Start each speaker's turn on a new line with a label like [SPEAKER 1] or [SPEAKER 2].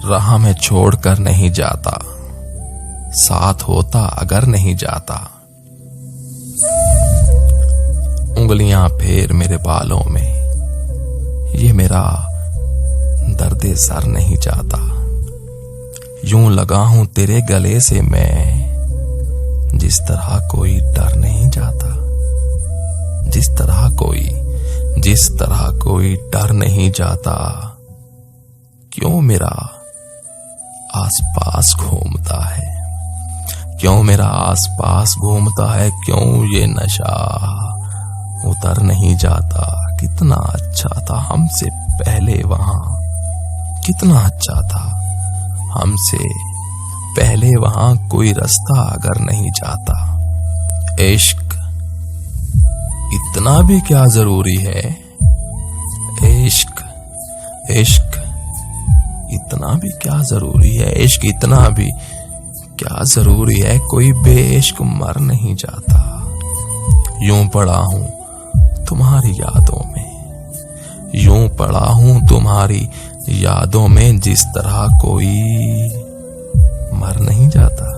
[SPEAKER 1] राह में छोड़कर नहीं जाता, साथ होता अगर नहीं जाता। उंगलियां फेर मेरे बालों में, ये मेरा दर्दे सर नहीं जाता। यूं लगा हूं तेरे गले से मैं, जिस तरह कोई डर नहीं जाता, जिस तरह कोई डर नहीं जाता। क्यों मेरा आसपास घूमता है, क्यों मेरा आसपास घूमता है, क्यों ये नशा उतर नहीं जाता। कितना अच्छा था हमसे पहले वहां, कितना अच्छा था हमसे पहले वहां, कोई रास्ता अगर नहीं जाता। इश्क इतना भी क्या जरूरी है, इश्क इतना भी क्या जरूरी है, इश्क इतना भी क्या जरूरी है, कोई बेइश्क मर नहीं जाता। यूं पड़ा हूं तुम्हारी यादों में, यूं पड़ा हूं तुम्हारी यादों में, जिस तरह कोई मर नहीं जाता।